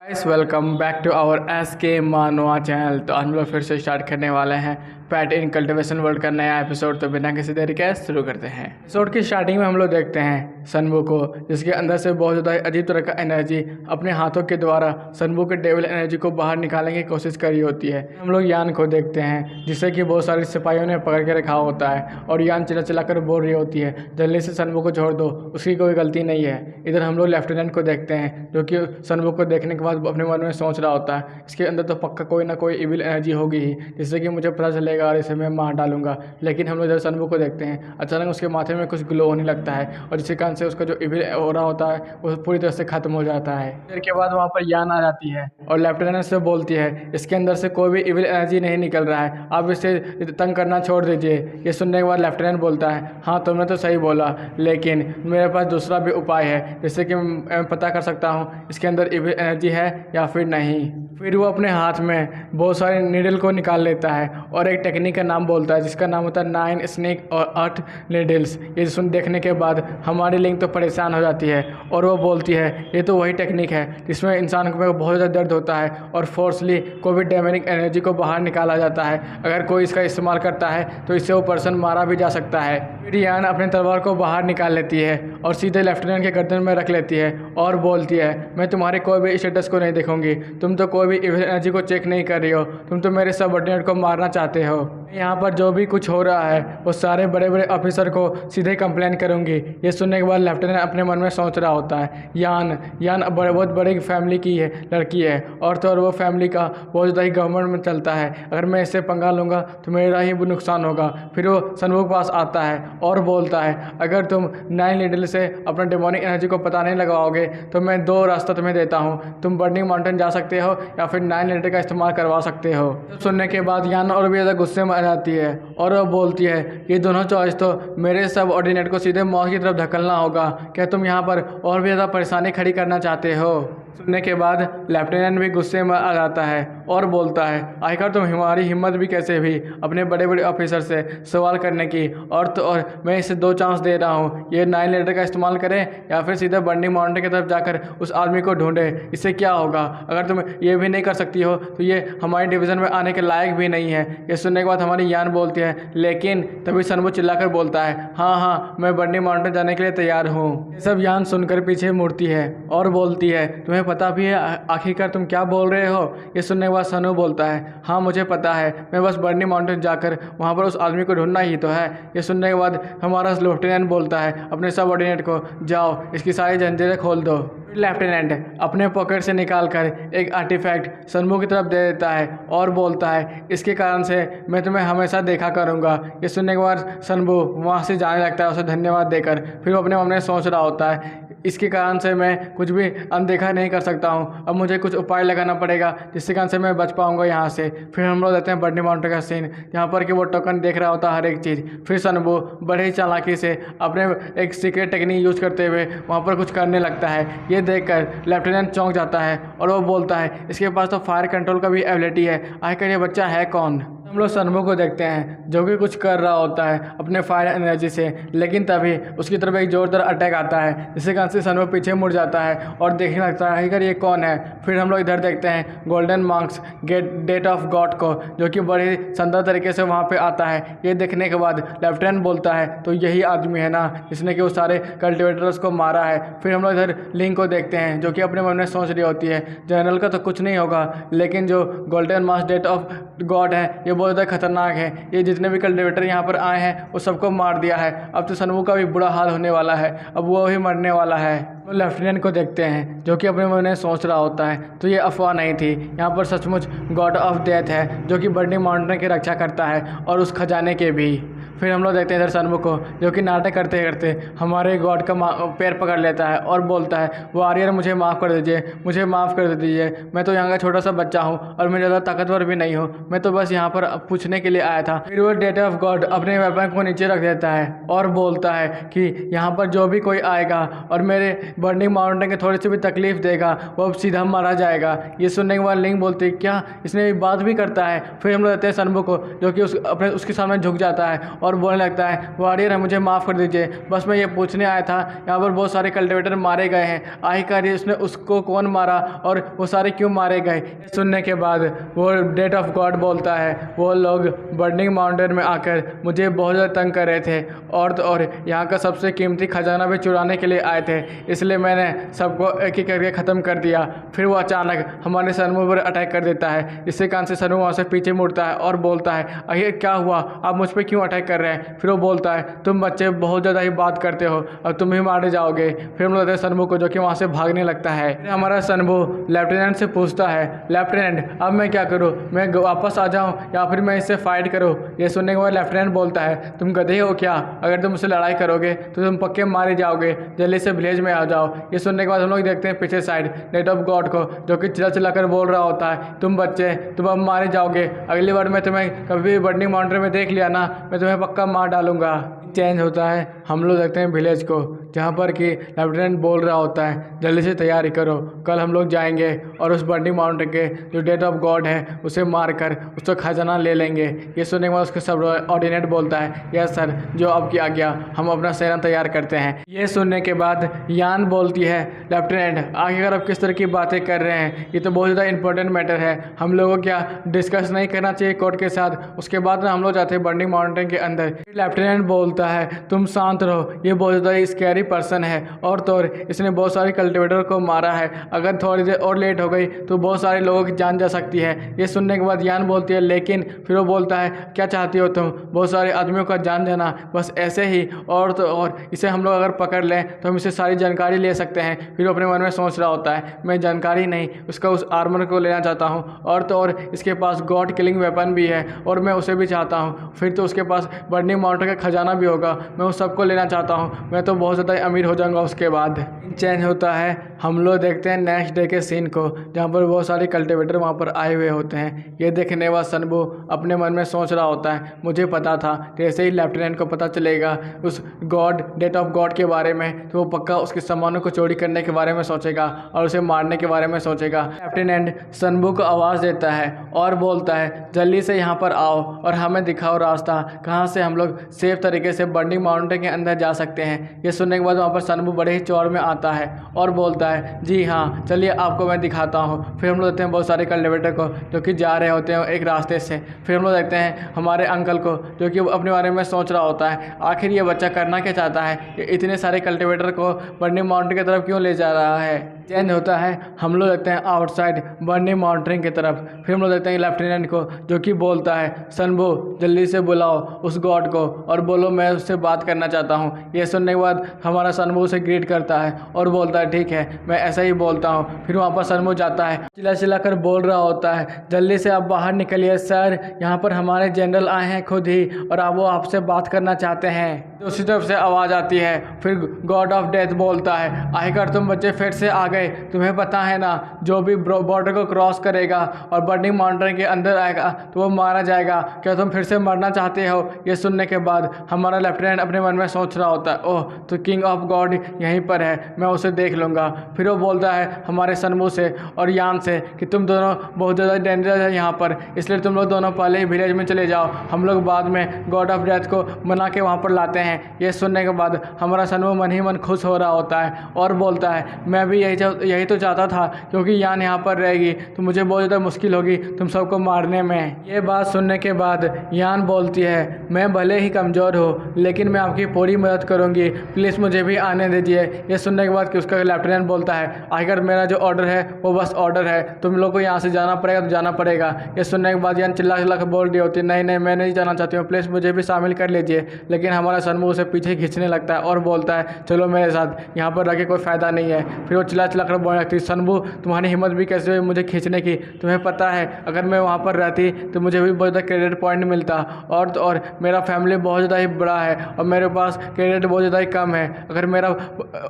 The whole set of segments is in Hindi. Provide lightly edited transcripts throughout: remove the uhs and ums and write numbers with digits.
Guys welcome back to our S K Manva channel. तो हम लोग फिर से स्टार्ट करने वाले हैं पैट इन कल्टिवेशन वर्ल्ड का नया एपिसोड। तो बिना किसी देरी के शुरू करते हैं। एपिसोड की स्टार्टिंग में हम लोग देखते हैं सनबू को, जिसके अंदर से बहुत ज़्यादा अजीब तरह का एनर्जी अपने हाथों के द्वारा सनबू के डेविल एनर्जी को बाहर निकालने की कोशिश करी होती है। हम लोग यान को देखते हैं, जिसे कि बहुत सारे सिपाहियों ने पकड़ के रखा होता है और यान चिल्ला चिल्ला कर बोल रही होती है जल्दी से सनबू को छोड़ दो, उसकी कोई गलती नहीं है। इधर हम लोग लेफ्टिनेंट को देखते हैं, जो कि सनबू को देखने के बाद अपने मन में सोच रहा होता है इसके अंदर तो पक्का कोई ना कोई इविल एनर्जी होगी ही, जिससे कि मुझे पता चलेगा और इसे मैं मार डालूंगा। लेकिन हम लोग इधर सनबू को देखते हैं, अचानक उसके माथे में कुछ ग्लो होने लगता है और जिसके कारण से उसका जो इविल हो रहा होता है वो पूरी तरह से खत्म हो जाता है। देर के बाद वहाँ पर यान आ जाती है और लेफ्टिनेंट से बोलती है इसके अंदर से कोई भी इविल एनर्जी नहीं निकल रहा है, आप इसे तंग करना छोड़ दीजिए। ये सुनने के बाद लेफ्टिनेंट बोलता है हाँ तुमने तो सही बोला, लेकिन मेरे पास दूसरा भी उपाय है जिससे कि मैं पता कर सकता हूँ इसके अंदर इविल एनर्जी है या फिर नहीं। फिर वो अपने हाथ में बहुत सारे नीडल को निकाल लेता है और एक टेक्निक का नाम बोलता है जिसका नाम होता है 9 स्नेक और 8 नीडल्स। ये सुन देखने के बाद हमारी लिंक तो परेशान हो जाती है और वो बोलती है ये तो वही टेक्निक है जिसमें इंसान को बहुत ज़्यादा दर्द होता है और फोर्सली कोई भी डैमेजिंग एनर्जी को बाहर निकाला जाता है। अगर कोई इसका इस्तेमाल करता है तो इससे वो पर्सन मारा भी जा सकता है। फिर यान अपने तलवार को बाहर निकाल लेती है और सीधे लेफ्टिनेंट के गर्दन में रख लेती है और बोलती है मैं तुम्हारे कोई भी स्टेटस को नहीं देखूंगी, तुम तो कोई भी इविल एनर्जी को चेक नहीं कर रही हो, तुम तो मेरे सबऑर्डिनेट को मारना चाहते हो। यहाँ पर जो भी कुछ हो रहा है वो सारे बड़े बड़े ऑफिसर को सीधे कंप्लेन करूंगी। ये सुनने के बाद लेफ्टिनेंट अपने मन में सोच रहा होता है यान बहुत बड़ी फैमिली की है लड़की है और तो और वो फैमिली का बहुत ज़्यादा ही गवर्नमेंट में चलता है, अगर मैं इससे पंगा लूँगा तो मेरा ही नुकसान होगा। फिर वो सनबू के पास आता है और बोलता है अगर तुम 9 नीडल से अपना डेमोनिक एनर्जी को पता नहीं लगाओगे तो मैं 2 रास्ता तुम्हें देता हूँ, तुम बर्निंग माउंटेन जा सकते हो या फिर 9 नीडल का इस्तेमाल करवा सकते हो। सुनने के बाद यान और भी ज़्यादा गुस्से में आ जाती है और वो बोलती है ये दोनों चॉइस तो मेरे सब ऑर्डिनेट को सीधे मौत की तरफ धकेलना होगा, क्या तुम यहाँ पर और भी ज़्यादा परेशानी खड़ी करना चाहते हो। सुनने के बाद लेफ्टिनेंट भी गुस्से में आ जाता है और बोलता है आखिर तुम हमारी हिम्मत भी कैसे भी अपने बड़े बड़े ऑफिसर से सवाल करने की, और तो और मैं इसे 2 चांस दे रहा हूँ, ये 9 लीटर का इस्तेमाल करें या फिर सीधे बर्निंग माउंटेन की तरफ जाकर उस आदमी को ढूंढे। इससे क्या होगा, अगर तुम ये भी नहीं कर सकती हो तो ये हमारे डिवीज़न में आने के लायक भी नहीं है। ये सुनने के बाद हमारी यान बोलती है लेकिन तभी सनबू चिल्लाकर बोलता है हाँ मैं बर्निंग माउंटेन जाने के लिए तैयार हूँ। ये सब यान सुनकर पीछे मुड़ती है और बोलती है तुम्हें पता भी है आखिरकार तुम क्या बोल रहे हो। ये सुनने के बाद सनू बोलता है हाँ मुझे पता है, मैं बस बर्निंग माउंटेन जाकर वहाँ पर उस आदमी को ढूंढना ही तो है। ये सुनने के बाद हमारा लेफ्टिनेंट बोलता है अपने सबऑर्डिनेट को जाओ इसकी सारी जंजीरें खोल दो। लेफ्टिनेंट अपने पॉकेट से निकालकर एक आर्टिफैक्ट सनबू की तरफ दे देता है और बोलता है इसके कारण से मैं तुम्हें हमेशा देखा करूँगा। ये सुनने के बाद सनबू वहाँ से जाने लगता है उसे धन्यवाद देकर। फिर वो अपने मन में सोच रहा होता है इसके कारण से मैं कुछ भी अनदेखा नहीं कर सकता हूँ, अब मुझे कुछ उपाय लगाना पड़ेगा जिसके कारण से मैं बच पाऊँगा यहाँ से। फिर हम लोग देखते हैं बर्निंग माउंटेन का सीन, यहाँ पर कि वो टोकन देख रहा होता है हर एक चीज़। फिर सनबू बड़े ही चालाकी से अपने एक सीक्रेट टेक्निक यूज करते हुए वहाँ पर कुछ करने लगता है। ये देखकर लेफ्टिनेंट चौंक जाता है और वो बोलता है इसके पास तो फायर कंट्रोल का भी एबिलिटी है, आखिर ये बच्चा है कौन। हम लोग सनबू को देखते हैं जो कि कुछ कर रहा होता है अपने फायर एनर्जी से, लेकिन तभी उसकी तरफ एक जोरदार अटैक आता है जिससे कारण से सनबू पीछे मुड़ जाता है और देखने लगता है आखिर ये कौन है। फिर हम लोग इधर देखते हैं golden marks date of god को, जो कि बड़ी शानदार तरीके से वहाँ पे आता है। ये देखने के बाद लेफ्टिनेंट बोलता है तो यही आदमी है ना जिसने कि वो सारे कल्टिवेटर्स को मारा है। फिर हम लोग इधर लिंक को देखते हैं जो कि अपने मन में सोच रही होती है जनरल का तो कुछ नहीं होगा, लेकिन जो golden marks date of god है ये बहुत ज़्यादा खतरनाक है, ये जितने भी कल्टिवेटर यहाँ पर आए हैं वो सबको मार दिया है। अब तो सनबू का भी बुरा हाल होने वाला है, अब वो ही मरने वाला है। तो लेफ्टिनेंट को देखते हैं जो कि अपने मन में सोच रहा होता है तो ये अफवाह नहीं थी, यहाँ पर सचमुच गॉड ऑफ डेथ है जो कि बर्निंग माउंटेन की रक्षा करता है और उस खजाने के भी। फिर हम लोग देखते हैं इधर सनबू को जो कि नाटक करते करते हमारे गॉड का पैर पकड़ लेता है और बोलता है वॉरियर मुझे माफ़ कर दीजिए, मुझे माफ़ कर दीजिए, मैं तो यहाँ का छोटा सा बच्चा हूँ और मैं ज़्यादा ताकतवर भी नहीं हूँ, मैं तो बस यहाँ पर पूछने के लिए आया था। फिर वो डेट ऑफ गॉड अपने वेपन को नीचे रख देता है और बोलता है कि यहाँ पर जो भी कोई आएगा और मेरे बर्निंग माउंटेन की थोड़ी सी भी तकलीफ देगा वो सीधा मारा जाएगा। ये सुनने के बाद लिंक बोलती है क्या इसने बात भी करता है। फिर हम लोग देखते हैं सनबू को जो कि उसके सामने झुक जाता है और बोलने लगता है, वॉरियर मुझे माफ़ कर दीजिए, बस मैं ये पूछने आया था यहाँ पर बहुत सारे कल्टिवेटर मारे गए हैं, आखिरकार उसने उसको कौन मारा और वो सारे क्यों मारे गए। सुनने के बाद वो डेट ऑफ गॉड बोलता है, वो लोग बर्निंग माउंटेन में आकर मुझे बहुत ज़्यादा तंग कर रहे थे और यहाँ का सबसे कीमती खजाना भी चुराने के लिए आए थे, इसलिए मैंने सबको एक एक करके ख़त्म कर दिया। फिर वो अचानक हमारे सनमू पर अटैक कर देता है, इससे कान से सनमू वहाँ से पीछे मुड़ता है और बोलता है, अरे क्या हुआ, आप मुझ पर क्यों अटैक कर रहे हैं। फिर वो बोलता है, तुम बच्चे बहुत ज़्यादा ही बात करते हो, अब तुम ही मारे जाओगे। फिर हम लोग सनमू को, जो कि वहाँ से भागने लगता है। हमारा सनमू लेफ्टिनेंट से पूछता है, लेफ्टिनेंट अब मैं क्या करूँ, मैं वापस आ जाऊँ या फिर मैं इससे फाइट करूँ। ये सुनने के बाद लेफ्टिनेंट बोलता है, तुम गधे हो क्या, अगर तुम मुझसे लड़ाई करोगे तो तुम पक्के मारे जाओगे, जल्दी से विलेज में आ जाओ। ये सुनने के बाद हम लोग देखते हैं पीछे साइड डेट ऑफ गॉड को, जो कि चिल्ला चिल्ला कर बोल रहा होता है, तुम बच्चे तुम अब मारे जाओगे, अगली बार मैं तुम्हें कभी बर्निंग माउंटेन में देख लिया ना, मैं तुम्हें पक्का मार डालूंगा। चेंज होता है, हम लोग देखते हैं विलेज को, जहाँ पर कि लेफ्टिनेंट बोल रहा होता है, जल्दी से तैयारी करो, कल हम लोग जाएंगे और उस बर्निंग माउंटेन के जो डेट ऑफ गॉड है उसे मार कर उसका खजाना ले लेंगे। ये सुनने के बाद उसके सब ऑर्डिनेट बोलता है, यस सर, जो आपकी आज्ञा, हम अपना सेना तैयार करते हैं। ये सुनने के बाद यान बोलती है, लेफ्टिनेंट आखिरकार आप किस तरह की बातें कर रहे हैं, ये तो बहुत ज़्यादा इंपॉर्टेंट मैटर है, हम लोगों को क्या डिस्कस नहीं करना चाहिए कोर्ट के साथ। उसके बाद ना हम लोग जाते हैं बर्निंग माउंटेन के अंदर। लेफ्टिनेंट बोलता है, तुम शांत रहो, ये बहुत ज़्यादा स्कैरी पर्सन है और तो और इसने बहुत सारे कल्टिवेटर को मारा है, अगर थोड़ी देर और लेट हो गई तो बहुत सारे लोगों की जान जा सकती है। ये सुनने के बाद यान बोलती है, लेकिन फिर वो बोलता है, क्या चाहती हो तुम, बहुत सारे आदमियों का जान जाना, बस ऐसे ही, और तो और इसे हम लोग अगर पकड़ लें तो हम इससे सारी जानकारी ले सकते हैं। फिर अपने मन में सोच रहा होता है, मैं जानकारी नहीं, उसका उस आर्मर को लेना चाहता हूँ और तो और इसके पास गॉड किलिंग वेपन भी है और मैं उसे भी चाहता हूँ, फिर तो उसके पास बर्निंग माउंटेन का खजाना भी होगा, मैं उस सबको लेना चाहता हूँ, मैं तो बहुत ज़्यादा अमीर हो जाऊँगा। उसके बाद चेंज होता है, हम लोग देखते हैं नेक्स्ट डे के सीन को, जहाँ पर बहुत सारे कल्टिवेटर वहाँ पर आए हुए होते हैं। ये देखने बाद सनबू अपने मन में सोच रहा होता है, मुझे पता था जैसे ही लेफ्टिनेंट को पता चलेगा उस गॉड डेट ऑफ गॉड के बारे में तो वो पक्का उसके सामानों को चोरी करने के बारे में सोचेगा और उसे मारने के बारे में सोचेगा। लेफ्टिनेंट सनबू को आवाज़ देता है और बोलता है, जल्दी से यहाँ पर आओ और हमें दिखाओ रास्ता, कहाँ से हम लोग सेफ तरीके से बर्निंग माउंटेन के अंदर जा सकते हैं। ये सुनने के बाद वहाँ पर सनबू बड़े ही चौड़ में आता है और बोलता है, जी हाँ चलिए आपको मैं दिखाता हूँ। फिर हम लोग देखते हैं बहुत सारे कल्टिवेटर को जो कि जा रहे होते हैं एक रास्ते से। फिर हम लोग देखते हैं हमारे अंकल को, जो कि अपने बारे में सोच रहा होता है, आखिर ये बच्चा करना क्या चाहता है, ये इतने सारे कल्टिवेटर को बर्निंग माउंटेन की तरफ क्यों ले जा रहा है। चेंज होता है, हम लोग देखते हैं आउटसाइड बर्निंग माउंटेन की तरफ। फिर हम लोग देखते हैं लेफ्टिनेंट को, जो कि बोलता है, सनबू जल्दी से बुलाओ उस गॉड को और बोलो मैं उससे बात करना चाहता हूँ। ये सुनने के बाद हमारा सनबू उसे ग्रीट करता है और बोलता है, ठीक है मैं ऐसा ही बोलता हूँ। फिर वहाँ पर सनबू जाता है, चिल्ला चिल्ला कर बोल रहा होता है, जल्दी से आप बाहर निकलिए सर, यहाँ पर हमारे जनरल आए हैं खुद ही और वो आपसे बात करना चाहते हैं। दूसरी तरफ से आवाज़ आती है, फिर गॉड ऑफ डेथ बोलता है, आखिरकार तुम बच्चे फिर से आ गए, तुम्हें पता है ना जो भी बॉर्डर को क्रॉस करेगा और बर्निंग माउंटेन के अंदर आएगा तो वो मारा जाएगा, क्या तुम फिर से मरना चाहते हो। ये सुनने के बाद हमारा लेफ्टिनेंट अपने मन में सोच रहा होता है, ओह तो किंग ऑफ गॉड यहीं पर है, मैं उसे देख लूँगा। फिर वो बोलता है हमारे सनबू से और यान से कि तुम दोनों बहुत ज़्यादा डेंजरस है यहाँ पर, इसलिए तुम लोग दोनों पहले ही विलेज में चले जाओ, हम लोग बाद में गॉड ऑफ डेथ को बना के वहाँ पर लाते हैं। ये सुनने के बाद हमारा सनबू मन ही मन खुश हो रहा होता है और बोलता है, मैं भी यही तो चाहता था, क्योंकि यान यहाँ पर रहेगी तो मुझे बहुत ज़्यादा मुश्किल होगी तुम सबको मारने में। ये बात सुनने के बाद यान बोलती है, मैं भले ही कमज़ोर हूँ लेकिन मैं आपकी पूरी मदद करूँगी, प्लीज़ मुझे भी आने दीजिए। ये सुनने के बाद कि उसका लेफ्टिनेंट बोलता है, आखिर मेरा जो ऑर्डर है वो बस ऑर्डर है, तुम लोग को यहाँ से जाना पड़ेगा तो जाना पड़ेगा। ये सुनने के बाद यान चिल्ला चिल्ला कर बोल रही होती है, नहीं नहीं मैं नहीं जाना चाहती हूँ, प्लीज़ मुझे भी शामिल कर लीजिए। लेकिन हमारा सनबू उसे पीछे खींचने लगता है और बोलता है, चलो मेरे साथ, यहाँ पर रह के कोई फ़ायदा नहीं है। फिर वो चिल्ला चिल्ला कर बोलने लगती है, सनबू तुम्हारी हिम्मत भी कैसे हुई मुझे खींचने की, तुम्हें पता है अगर मैं वहाँ पर रहती तो मुझे भी बहुत ज़्यादा क्रेडिट पॉइंट मिलता और तो और मेरा फैमिली बहुत ज़्यादा ही बड़ा है और मेरे पास क्रेडिट बहुत ज़्यादा ही कम है, अगर मेरा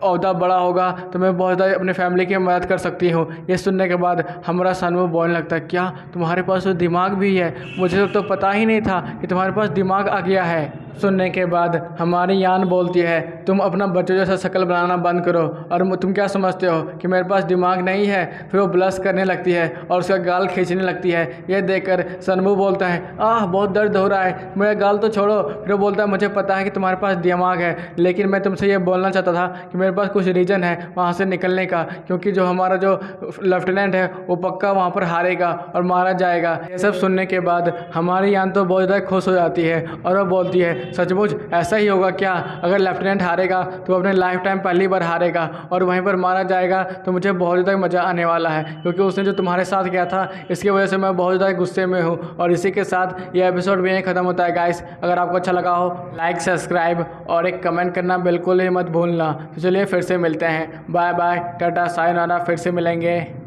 ओहदा बड़ा होगा तो मैं बहुत ज़्यादा अपनी फैमिली की मदद कर सकती हूँ। ये सुनने के बाद हमारा सनमू बोलने लगता है, क्या तुम्हारे पास तो दिमाग भी है? मुझे तो पता ही नहीं था कि तुम्हारे पास दिमाग आ गया है। सुनने के बाद हमारी यान बोलती है, तुम अपना बच्चों जैसा शक्ल बनाना बंद करो और तुम क्या समझते हो कि मेरे पास दिमाग नहीं है? फिर वो ब्लश करने लगती है और उसका गाल खींचने लगती है। यह देखकर सनमू बोलता है, आह बहुत दर्द हो रहा है, मेरा गाल तो छोड़ो। फिर वो बोलता है, मुझे पता है कि तुम्हारे पास दिमाग है, लेकिन मैं तुमसे ये बोलना चाहता था कि मेरे पास कुछ रीज़न है वहाँ से निकलने का, क्योंकि जो हमारा जो लेफ्टिनेंट है वो पक्का वहाँ पर हारेगा और मारा जाएगा। ये सब सुनने के बाद हमारी यान तो बहुत ज़्यादा खुश हो जाती है और वो बोलती है, सचमुच ऐसा ही होगा क्या? अगर लेफ्टिनेंट हारेगा तो अपने लाइफ टाइम पहली बार हारेगा और वहीं पर मारा जाएगा, तो मुझे बहुत ज़्यादा मज़ा आने वाला है, क्योंकि उसने जो तुम्हारे साथ किया था इसकी वजह से मैं बहुत ज़्यादा गुस्से में हूँ। और इसी के साथ ये एपिसोड भी यहीं ख़त्म होता है गाइस। अगर आपको अच्छा लगा हो लाइक, सब्सक्राइब और एक कमेंट करना बिल्कुल ही मत भूलना। तो चलिए फिर से मिलते हैं, बाय बाय, टाटा, सायोनारा, फिर से मिलेंगे।